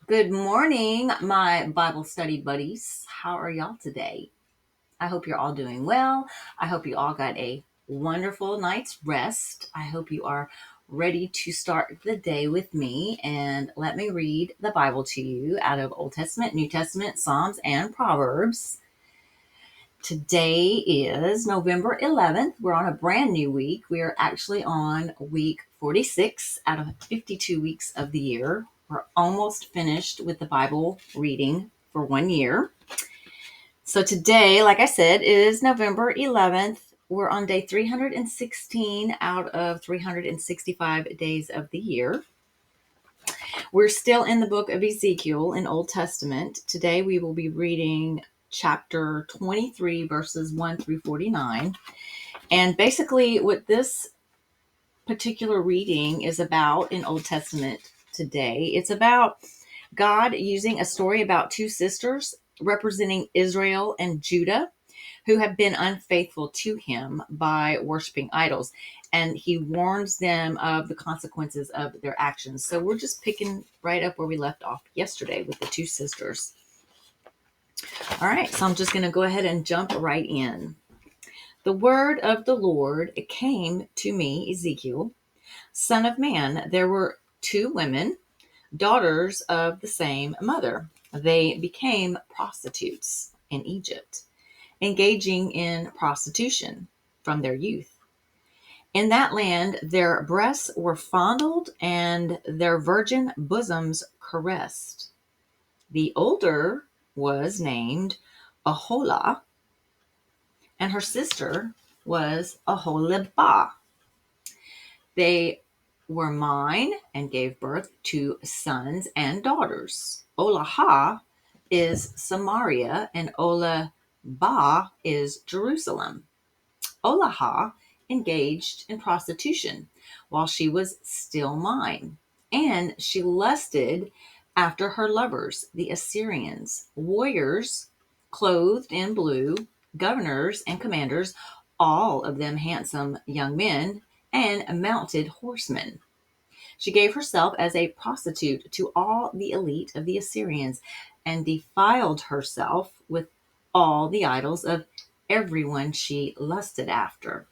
Good morning, my Bible study buddies. How are y'all today? I hope you're all doing well. I hope you all got a wonderful night's rest. I hope you are ready to start the day with me. And let me read the Bible to you out of Old Testament, New Testament, Psalms, and Proverbs. Today is November 11th. We're on a brand new week. We are actually on week 46 out of 52 weeks of the year. We're almost finished with the Bible reading for 1 year. So today, like I said, is November 11th. We're on day 316 out of 365 days of the year. We're still in the book of Ezekiel in Old Testament. Today we will be reading chapter 23, verses 1 through 49. And basically, what this particular reading is about in Old Testament today, it's about God using a story about two sisters representing Israel and Judah who have been unfaithful to him by worshiping idols. And he warns them of the consequences of their actions. So we're just picking right up where we left off yesterday with the two sisters. All right, so I'm just going to go ahead and jump right in. The word of the Lord came to me, Ezekiel, son of man. There were two women, daughters of the same mother. They became prostitutes in Egypt, engaging in prostitution from their youth. In that land, their breasts were fondled and their virgin bosoms caressed. The older was named Aholah, and her sister was Aholibah. They were mine and gave birth to sons and daughters. Olahah is Samaria, and Olabah is Jerusalem. Olahah engaged in prostitution while she was still mine, and she lusted after her lovers, the Assyrians, warriors clothed in blue, governors and commanders, all of them handsome young men, and mounted horsemen. She gave herself as a prostitute to all the elite of the Assyrians and defiled herself with all the idols of everyone she lusted after.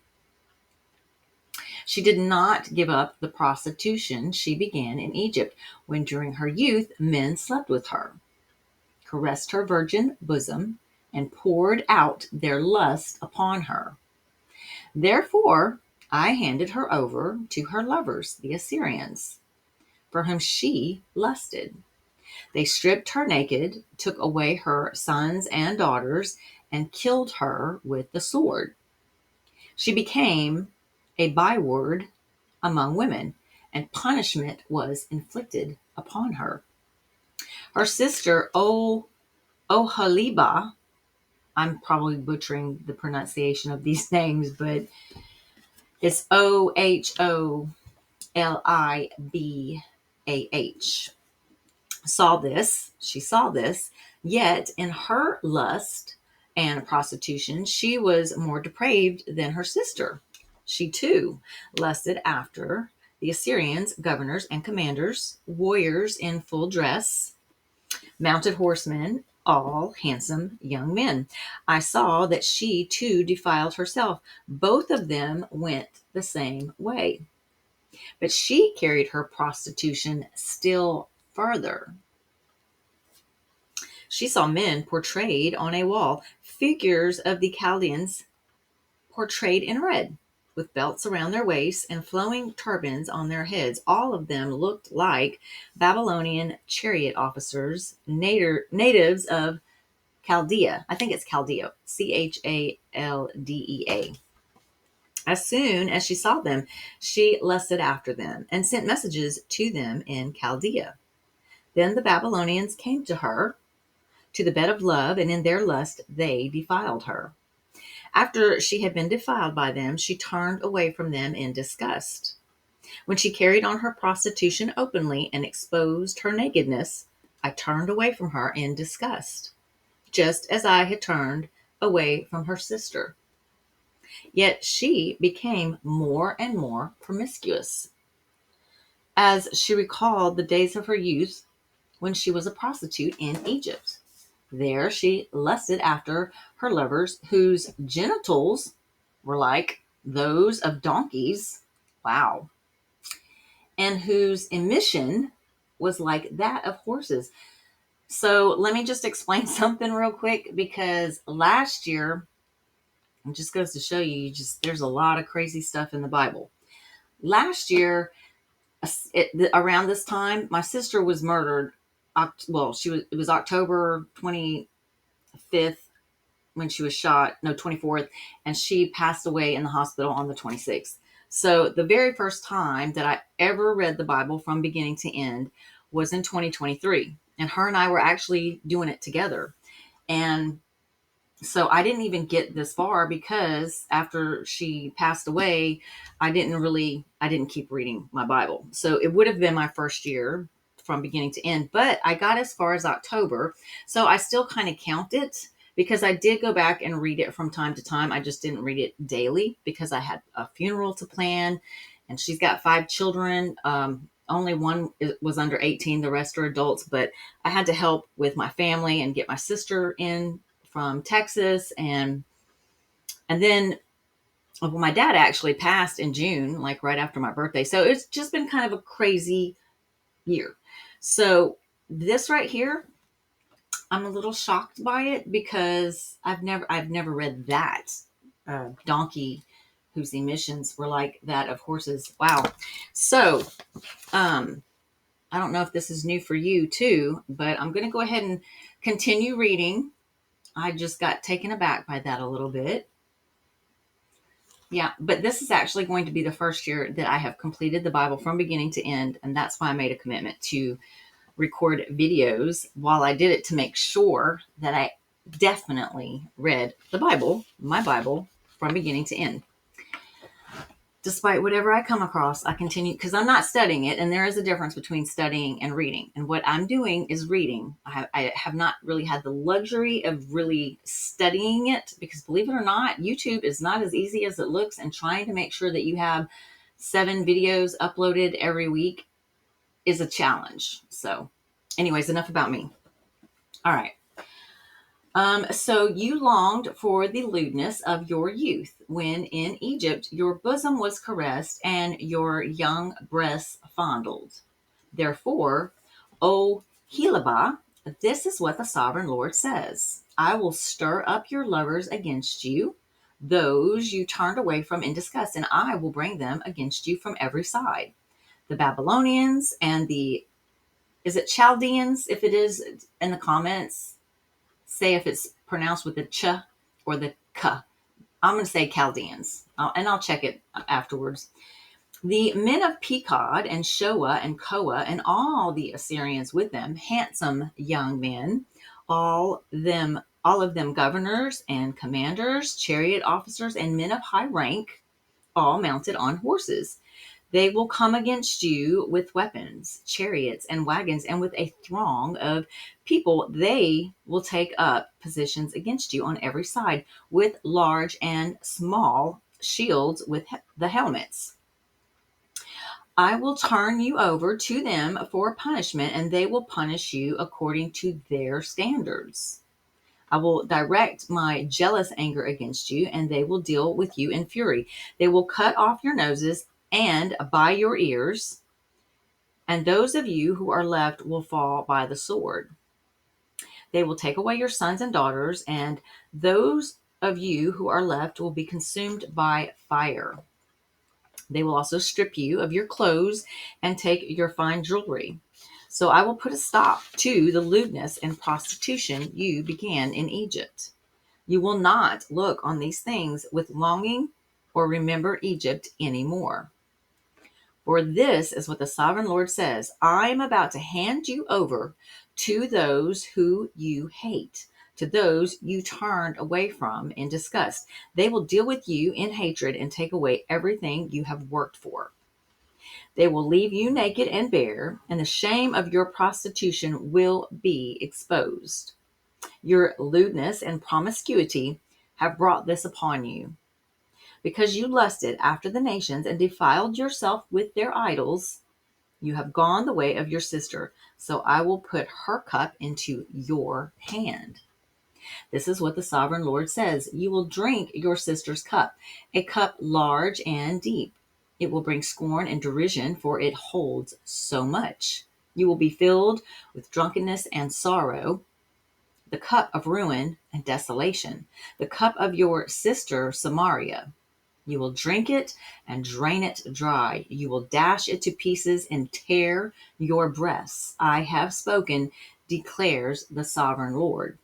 She did not give up the prostitution she began in Egypt when during her youth men slept with her, caressed her virgin bosom, and poured out their lust upon her. Therefore, I handed her over to her lovers, the Assyrians, for whom she lusted. They stripped her naked, took away her sons and daughters, and killed her with the sword. She became a byword among women, and punishment was inflicted upon her. Her sister, Oholibah, I'm probably butchering the pronunciation of these names, but it's Oholibah, she saw this, yet in her lust and prostitution, she was more depraved than her sister. She too lusted after the Assyrians, governors and commanders, warriors in full dress, mounted horsemen, all handsome young men. I saw that she too defiled herself. Both of them went the same way. But she carried her prostitution still further. She saw men portrayed on a wall, figures of the Chaldeans portrayed in red, with belts around their waists and flowing turbans on their heads. All of them looked like Babylonian chariot officers, natives of Chaldea. I think it's Chaldea, Chaldea. As soon as she saw them, she lusted after them and sent messages to them in Chaldea. Then the Babylonians came to her, to the bed of love, and in their lust they defiled her. After she had been defiled by them, she turned away from them in disgust. When she carried on her prostitution openly and exposed her nakedness, I turned away from her in disgust, just as I had turned away from her sister. Yet she became more and more promiscuous. As she recalled the days of her youth, when she was a prostitute in Egypt. There she lusted after her lovers, whose genitals were like those of donkeys. Wow. And whose emission was like that of horses. So let me just explain something real quick, because last year, it just goes to show you, there's a lot of crazy stuff in the Bible. Last year, around this time, my sister was murdered. Well, it was October 25th when she was shot. No, 24th, and she passed away in the hospital on the 26th. So the very first time that I ever read the Bible from beginning to end was in 2023, and her and I were actually doing it together. And so I didn't even get this far, because after she passed away, I didn't keep reading my Bible. So it would have been my first year from beginning to end, but I got as far as October. So I still kind of count it, because I did go back and read it from time to time. I just didn't read it daily, because I had a funeral to plan, and she's got 5 children. Only one was under 18. The rest are adults, but I had to help with my family and get my sister in from Texas. And then, well, my dad actually passed in June, like right after my birthday. So it's just been kind of a crazy year. So this right here, I'm a little shocked by it, because I've never read that donkey whose emissions were like that of horses. Wow. So I don't know if this is new for you too, but I'm going to go ahead and continue reading. I just got taken aback by that a little bit. Yeah, but this is actually going to be the first year that I have completed the Bible from beginning to end, and that's why I made a commitment to record videos while I did it, to make sure that I definitely read the Bible, my Bible, from beginning to end. Despite whatever I come across, I continue, because I'm not studying it, and there is a difference between studying and reading. And what I'm doing is reading. I have not really had the luxury of really studying it, because believe it or not, YouTube is not as easy as it looks, and trying to make sure that you have 7 videos uploaded every week is a challenge. So anyways, enough about me. All right. So you longed for the lewdness of your youth, when in Egypt your bosom was caressed and your young breasts fondled. Therefore, O Helaba, this is what the sovereign Lord says: I will stir up your lovers against you, those you turned away from in disgust, and I will bring them against you from every side. The Babylonians and is it Chaldeans? If it is, in the comments, say if it's pronounced with the ch or the k. I'm going to say Chaldeans, and I'll check it afterwards. The men of Pekod and Shoa and Koa and all the Assyrians with them, handsome young men, all of them governors and commanders, chariot officers, and men of high rank, all mounted on horses. They will come against you with weapons, chariots, and wagons, and with a throng of people. They will take up positions against you on every side, with large and small shields with the helmets. I will turn you over to them for punishment, and they will punish you according to their standards. I will direct my jealous anger against you, and they will deal with you in fury. They will cut off your noses and by your ears, and those of you who are left will fall by the sword. They will take away your sons and daughters, and those of you who are left will be consumed by fire. They will also strip you of your clothes and take your fine jewelry. So I will put a stop to the lewdness and prostitution you began in Egypt. You will not look on these things with longing or remember Egypt anymore. For this is what the sovereign Lord says: I am about to hand you over to those who you hate, to those you turned away from in disgust. They will deal with you in hatred and take away everything you have worked for. They will leave you naked and bare, and the shame of your prostitution will be exposed. Your lewdness and promiscuity have brought this upon you. Because you lusted after the nations and defiled yourself with their idols, You have gone the way of your sister, so I will put her cup into your hand. This is what the sovereign Lord says. You will drink your sister's cup, a cup large and deep. It will bring scorn and derision, for it holds so much. You will be filled with drunkenness and sorrow, the cup of ruin and desolation, the cup of your sister Samaria. You will drink it and drain it dry. You will dash it to pieces and tear your breasts. I have spoken, declares the sovereign Lord.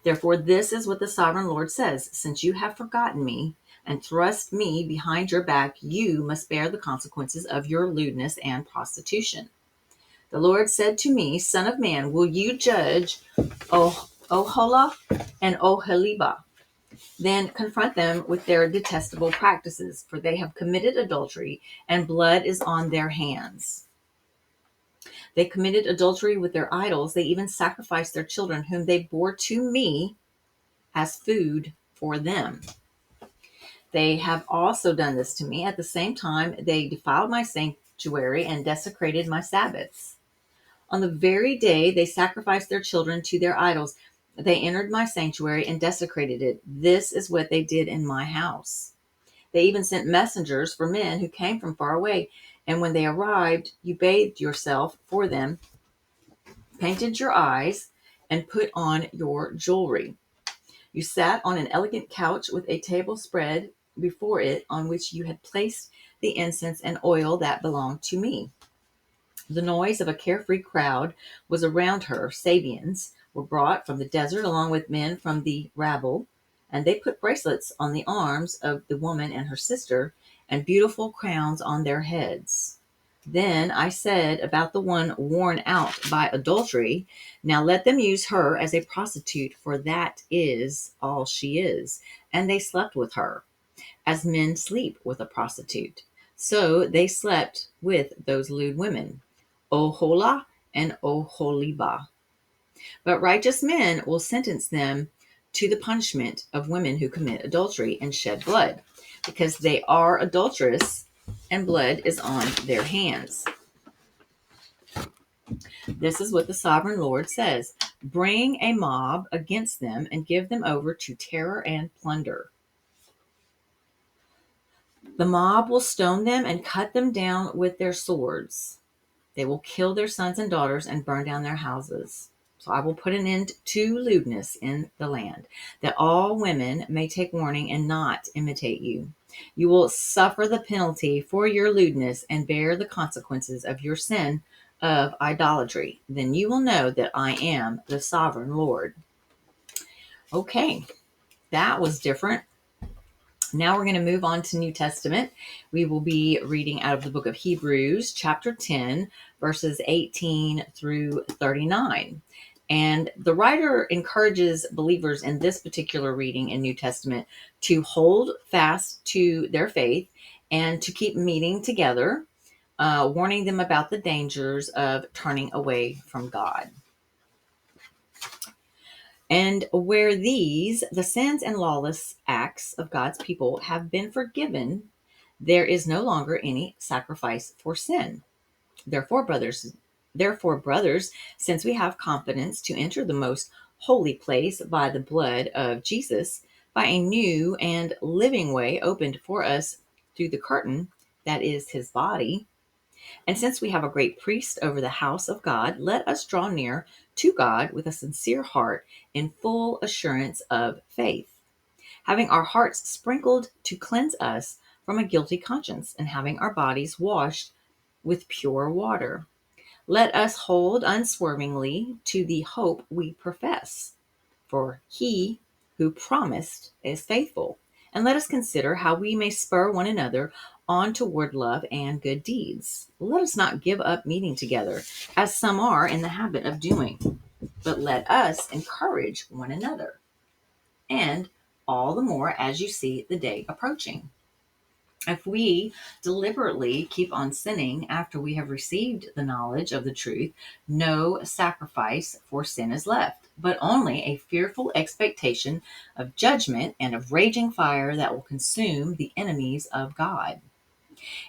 Therefore, this is what the sovereign Lord says: since you have forgotten me and thrust me behind your back, you must bear the consequences of your lewdness and prostitution. The Lord said to me, Son of man, will you judge Oholah and Oholiba? Then confront them with their detestable practices, for they have committed adultery, and blood is on their hands. They committed adultery with their idols. They even sacrificed their children, whom they bore to me as food for them. They have also done this to me. At the same time, they defiled my sanctuary and desecrated my Sabbaths. On the very day they sacrificed their children to their idols, they entered my sanctuary and desecrated it. This is what they did in my house. They even sent messengers for men who came from far away. And when they arrived, you bathed yourself for them, painted your eyes, and put on your jewelry. You sat on an elegant couch with a table spread before it, on which you had placed the incense and oil that belonged to me. The noise of a carefree crowd was around her. Sabians were brought from the desert along with men from the rabble, and they put bracelets on the arms of the woman and her sister, and beautiful crowns on their heads. Then I said about the one worn out by adultery, now let them use her as a prostitute, for that is all she is. And they slept with her, as men sleep with a prostitute. So they slept with those lewd women, Oholah and Oholiba. But righteous men will sentence them to the punishment of women who commit adultery and shed blood, because they are adulterous and blood is on their hands. This is what the sovereign Lord says. Bring a mob against them and give them over to terror and plunder. The mob will stone them and cut them down with their swords. They will kill their sons and daughters and burn down their houses. So I will put an end to lewdness in the land, that all women may take warning and not imitate you. You will suffer the penalty for your lewdness and bear the consequences of your sin of idolatry. Then you will know that I am the sovereign Lord. Okay, that was different. Now we're going to move on to New Testament. We will be reading out of the book of Hebrews, chapter 10, verses 18 through 39. And the writer encourages believers in this particular reading in New Testament to hold fast to their faith and to keep meeting together, warning them about the dangers of turning away from God. And where these, the sins and lawless acts of God's people, have been forgiven, there is no longer any sacrifice for sin. Therefore, brothers, since we have confidence to enter the most holy place by the blood of Jesus, by a new and living way opened for us through the curtain, that is his body, and since we have a great priest over the house of God, let us draw near to God with a sincere heart in full assurance of faith, having our hearts sprinkled to cleanse us from a guilty conscience, and having our bodies washed with pure water. Let us hold unswervingly to the hope we profess, for he who promised is faithful. And let us consider how we may spur one another on toward love and good deeds. Let us not give up meeting together, as some are in the habit of doing, but let us encourage one another, and all the more as you see the day approaching. If we deliberately keep on sinning after we have received the knowledge of the truth, no sacrifice for sin is left, but only a fearful expectation of judgment and of raging fire that will consume the enemies of God.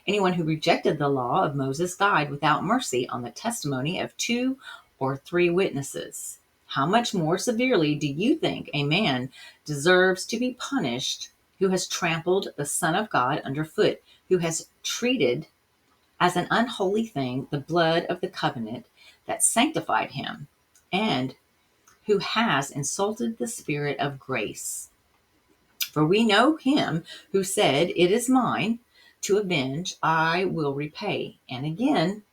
Anyone who rejected the law of Moses died without mercy on the testimony of 2 or 3 witnesses. How much more severely do you think a man deserves to be punished who has trampled the Son of God underfoot, who has treated as an unholy thing the blood of the covenant that sanctified him, and who has insulted the Spirit of grace? For we know him who said, "It is mine to avenge, I will repay." And again,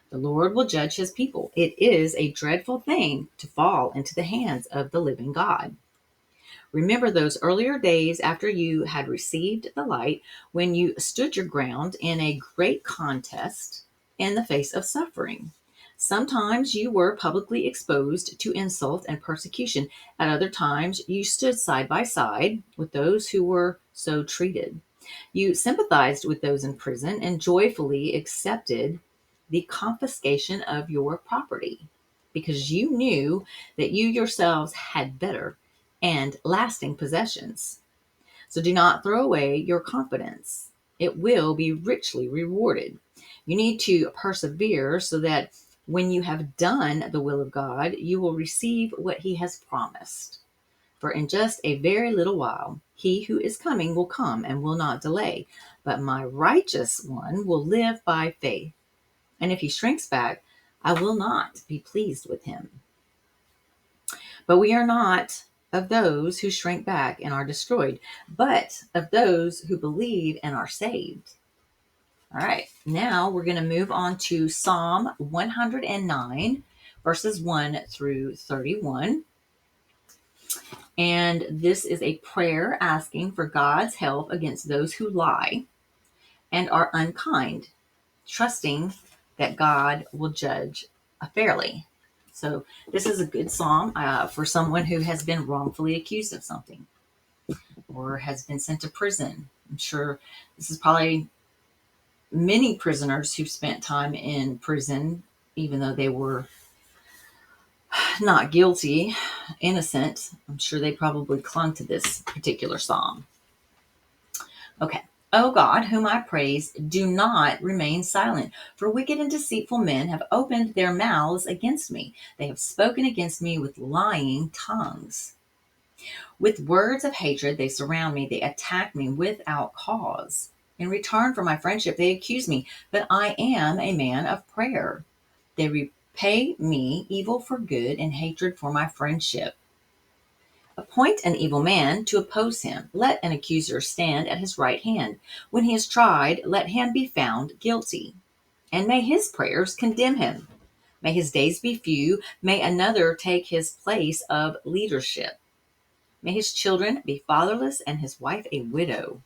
the Lord will judge his people. It is a dreadful thing to fall into the hands of the living God. Remember those earlier days after you had received the light, when you stood your ground in a great contest in the face of suffering. Sometimes you were publicly exposed to insult and persecution. At other times, you stood side by side with those who were so treated. You sympathized with those in prison and joyfully accepted the confiscation of your property, because you knew that you yourselves had better and lasting possessions. So do not throw away your confidence. It will be richly rewarded. You need to persevere so that when you have done the will of God, you will receive what he has promised. For in just a very little while, he who is coming will come and will not delay. But my righteous one will live by faith. And if he shrinks back, I will not be pleased with him. But we are not of those who shrink back and are destroyed, but of those who believe and are saved. All right, now we're going to move on to Psalm 109, verses 1 through 31. And this is a prayer asking for God's help against those who lie and are unkind, trusting that God will judge fairly. So this is a good psalm for someone who has been wrongfully accused of something or has been sent to prison. I'm sure this is probably many prisoners who've spent time in prison, even though they were not guilty, innocent. I'm sure they probably clung to this particular psalm. Okay. O God, whom I praise, do not remain silent, for wicked and deceitful men have opened their mouths against me. They have spoken against me with lying tongues. With words of hatred they surround me. They attack me without cause. In return for my friendship, they accuse me, but I am a man of prayer. They repay me evil for good and hatred for my friendship. Appoint an evil man to oppose him. Let an accuser stand at his right hand. When he is tried, let him be found guilty. And may his prayers condemn him. May his days be few. May another take his place of leadership. May his children be fatherless and his wife a widow.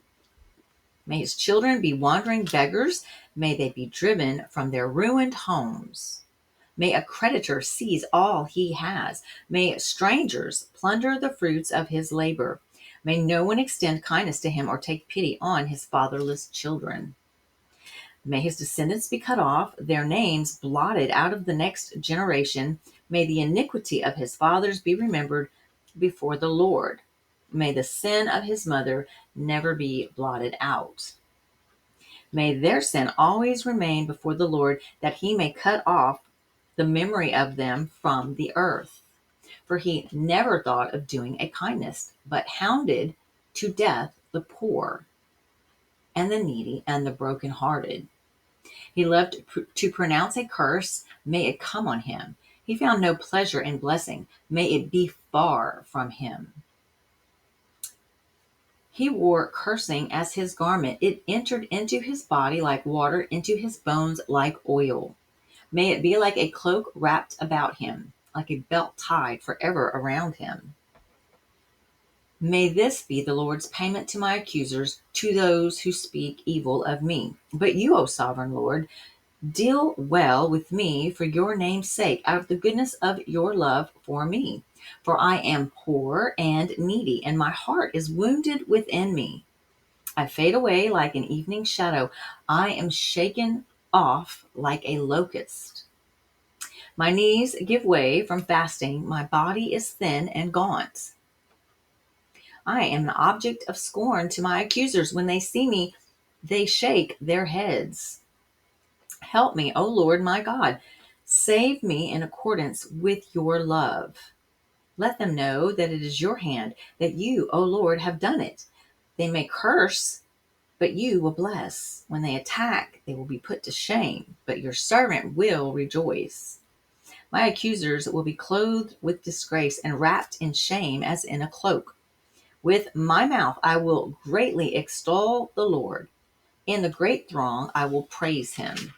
May his children be wandering beggars. May they be driven from their ruined homes. May a creditor seize all he has. May strangers plunder the fruits of his labor. May no one extend kindness to him or take pity on his fatherless children. May his descendants be cut off, their names blotted out of the next generation. May the iniquity of his fathers be remembered before the Lord. May the sin of his mother never be blotted out. May their sin always remain before the Lord, that he may cut off the memory of them from the earth. For he never thought of doing a kindness, but hounded to death the poor and the needy and the brokenhearted. He loved to pronounce a curse. May it come on him. He found no pleasure in blessing. May it be far from him. He wore cursing as his garment. It entered into his body like water, into his bones like oil. May it be like a cloak wrapped about him, like a belt tied forever around him. May this be the Lord's payment to my accusers, to those who speak evil of me. But you, O sovereign Lord, deal well with me for your name's sake, out of the goodness of your love for me. For I am poor and needy, and my heart is wounded within me. I fade away like an evening shadow. I am shaken off like a locust. My knees give way from fasting. My body is thin and gaunt. I am an object of scorn to my accusers. When they see me, they shake their heads. Help me, O Lord my God. Save me in accordance with your love. Let them know that it is your hand, that you, O Lord, have done it. They may curse, but you will bless. When they attack, they will be put to shame, but your servant will rejoice. My accusers will be clothed with disgrace and wrapped in shame as in a cloak. With my mouth I will greatly extol the Lord. In the great throng I will praise him.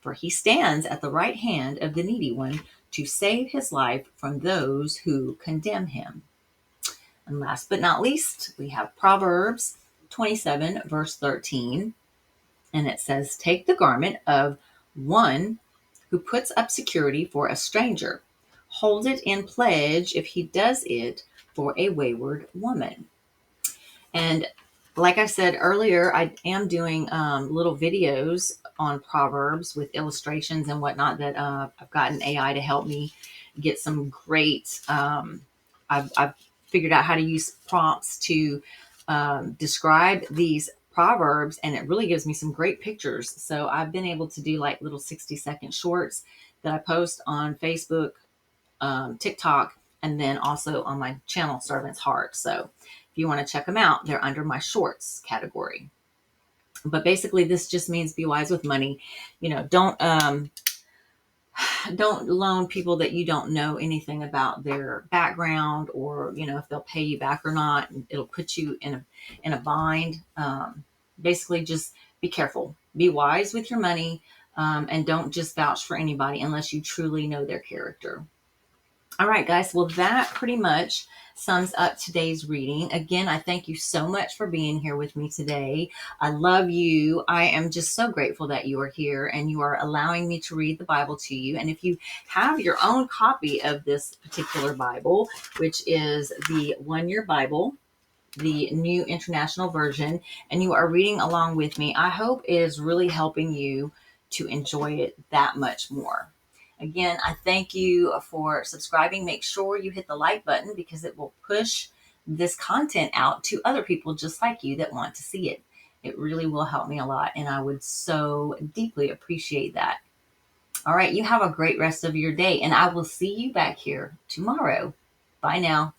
For he stands at the right hand of the needy one to save his life from those who condemn him. And last but not least, we have Proverbs 27, verse 13. And it says, take the garment of one who puts up security for a stranger. Hold it in pledge if he does it for a wayward woman. And like I said earlier, I am doing little videos on Proverbs with illustrations and whatnot that I've gotten AI to help me get some great. I've figured out how to use prompts to describe these Proverbs, and it really gives me some great pictures. So I've been able to do like little 60-second shorts that I post on Facebook, TikTok, and then also on my channel, ServantzHeart. So if you want to check them out, they're under my shorts category. But basically, this just means be wise with money. Don't loan people that you don't know anything about their background, or if they'll pay you back or not. It'll put you in a bind. Basically, just be careful, be wise with your money, and don't just vouch for anybody unless you truly know their character. All right, guys. Well, that pretty much sums up today's reading. Again, I thank you so much for being here with me today. I love you. I am just so grateful that you are here and you are allowing me to read the Bible to you. And if you have your own copy of this particular Bible, which is the One Year Bible, the New International Version, and you are reading along with me, I hope it is really helping you to enjoy it that much more. Again, I thank you for subscribing. Make sure you hit the like button because it will push this content out to other people just like you that want to see it. It really will help me a lot, and I would so deeply appreciate that. All right, you have a great rest of your day, and I will see you back here tomorrow. Bye now.